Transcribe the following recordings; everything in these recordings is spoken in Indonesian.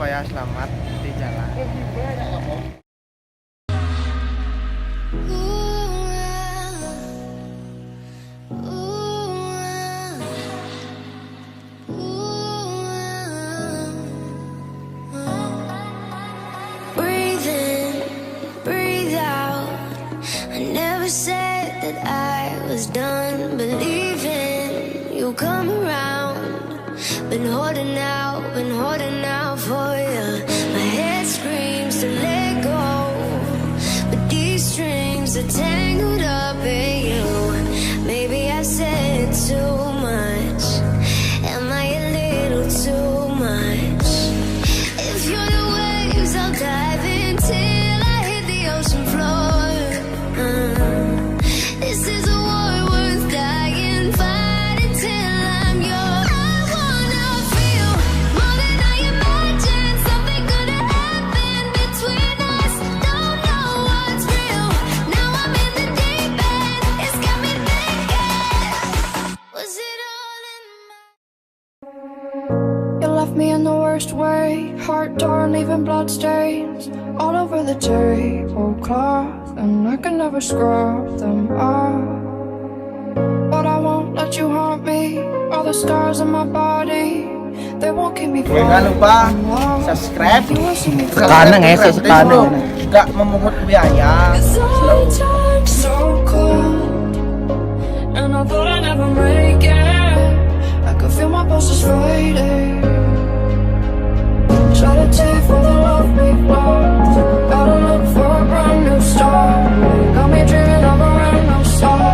supaya selamat di jalan. Breathe in, breathe out. I never said that I was done believing you'll come around. Been holding out for you. My head screams to let go, but these strings are tangled up in you. Maybe I said too much. Am I a little too much? If you're the waves, I'll dive in till I hit the ocean floor. This is a war worth dying, fighting till I'm yours. I wanna feel more than I imagined. Something could have happened between us. Don't know what's real. Now I'm in the deep end. It's got me thinking, was it all in my... You left me in the worst way, heart torn, leaving bloodstains all over the tablecloth, and I can never scrub them off. But I won't let you haunt me. All the scars on my body, they won't keep me falling. Jangan lupa subscribe, Sekarang ya, sekarang. Gak memungut biaya. So cold, and I thought I'd never make it. I could feel my pulses fading. Try to take for the love we've lost. Gotta look for a brand new start. Got me dreaming of a random song.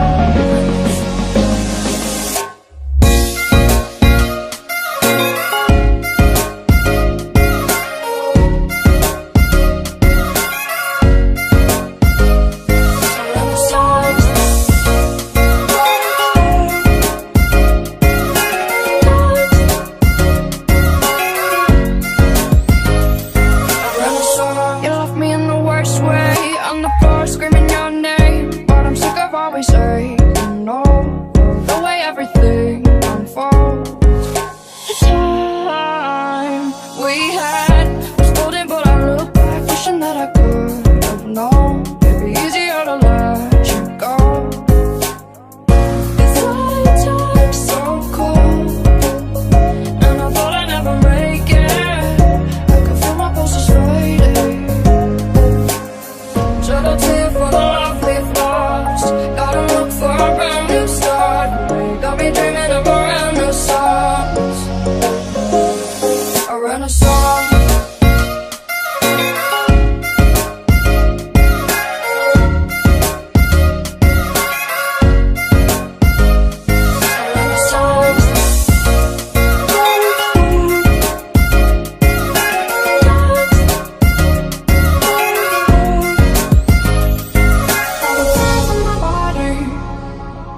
You left me in the worst way, on the floor screaming your name. But I'm sick of always saying no, the way everything unfolds. The time we had was golden, but I look back wishing that I could have known. It'd be easier to let you go. Time's so cold, and I thought I'd never make it. I could feel my pulses fading. Shed a tear for the love we've lost. Gotta look for a brand new start. Got me dreaming of a brand new songs. A renaissance.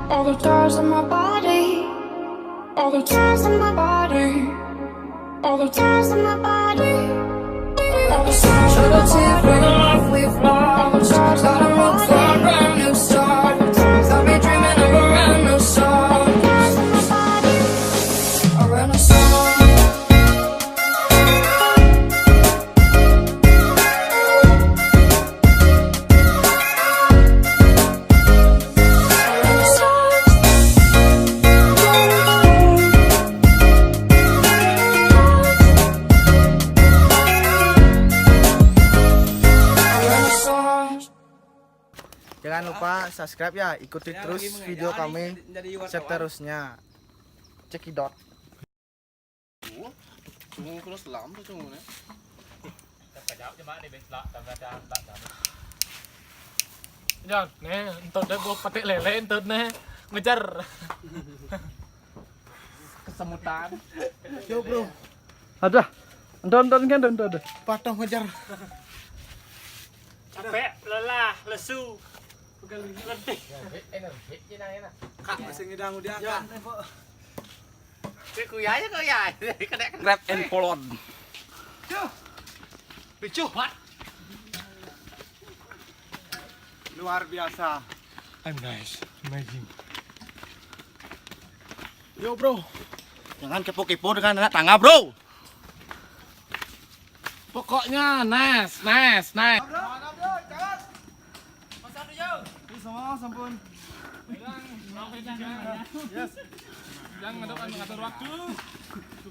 All the tears in my body, all the tears in my body, all the tears in my body, all the tears. Shed a tear for the love we've lost. Gotta look for a brand new start. Got me dreaming of a brand new song. A renaissance. Jangan lupa subscribe ya, ikuti terus video kami seterusnya. Cekidot. Jangan, nih, entar deh gua pakai lele, entar nih ngejar. Kesemutan. Yo bro, Ada. Nonton kan nonton. patah ngejar. Capek, lelah, lesu. Letih. Kak masih ngidang udah kan. Kuyanya. Grab and Polon. Picu. Luar biasa. I'm nice, amazing. Yo bro, jangan kepo-kepo dengan anak tangga bro. Pokoknya nice, nice, nice. Semua sampun. Yes. Yang mengatur waktu.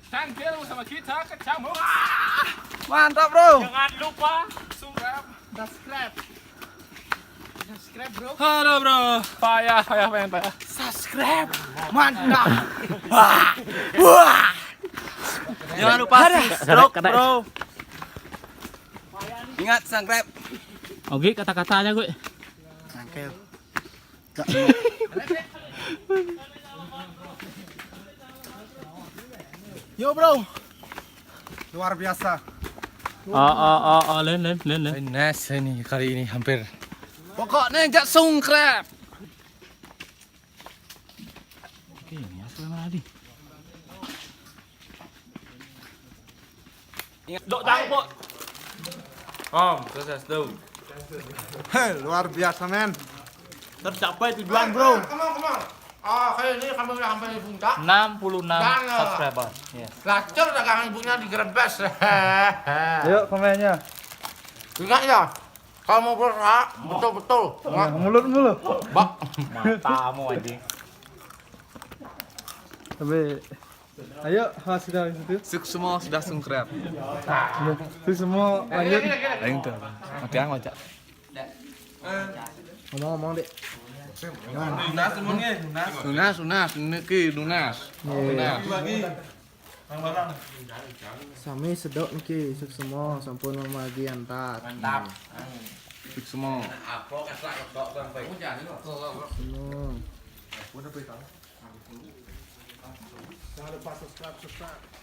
Tampil bersama kita Kecamuk. Mantap, Bro. Jangan lupa Subscribe, Bro. Halo bro. Payah. Subscribe. Mantap. Wah. Jangan lupa subscribe, Bro. Ingat subscribe. Oke, kata-katanya gue. Angkel. Yo, Bro. Luar biasa. Lên. Nice ini kali ini hampir. Pokoknya jangan subscribe. Oke, ini apa yang tadi? Dok jangan po. Sukses tuh. Hei, luar biasa, men. Tercapai tujuan bro. Kali ini kami udah sampai di puncak. 66 subscriber. Yes. Lacur dagangan ibunya digerebes. Ayo, komennya. Ingat ya, kamu berhak betul-betul. Mulut. Bak. Matamu anjing. Tapi ayo, hasil dari situ. Suksma sudah subscribe. Itu semua lanjut. Ayo tuh. Matiang aja. Ngomong, Dek. Lunas, niki lunas. Sami sedok niki semua sampun memagi antar. Mantap. Suksma.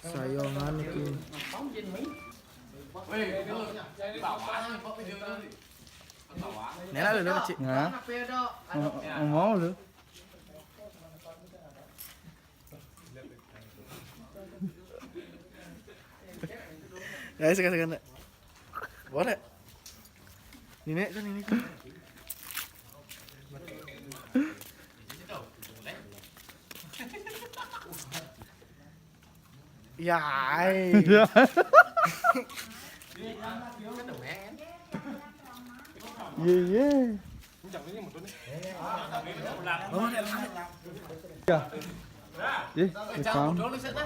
Sayongan niki. Nela dulu kecil. Nah. Ngomong lu. Ya, sekarang. Boleh. Ini kan. Ya. Iya.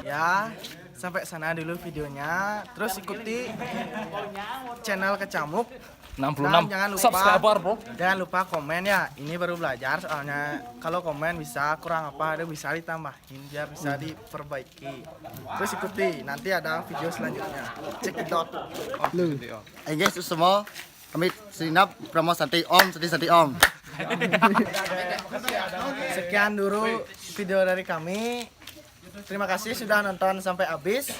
Ya, sampai sana dulu videonya. Terus ikuti channel Kecamuk. 66 Dan jangan lupa subscriber bro. Jangan lupa komen ya. Ini baru belajar soalnya kalau komen bisa kurang apa ada bisa ditambahin biar bisa diperbaiki. Terus ikuti nanti ada video selanjutnya. Check it out. Guys, semua kami sinap promo santai om. Sekian dulu video dari kami. Terima kasih sudah nonton sampai habis.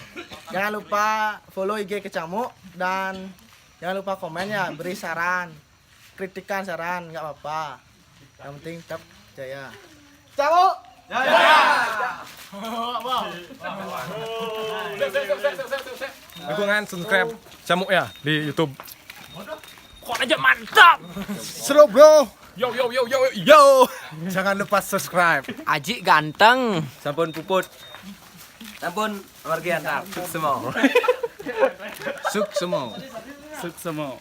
Jangan lupa follow IG Kecamuk dan jangan lupa komen ya, beri saran, kritikan saran nggak apa-apa. Yang penting tetap jaya. Kecamuk. Dukungan subscribe Camuk ya di YouTube. Kok aja mantap. Seru, Bro. Yo. Jangan lupa subscribe. Aji ganteng. Sampun puput. Sampun Memberikan. Suksma. Suksma.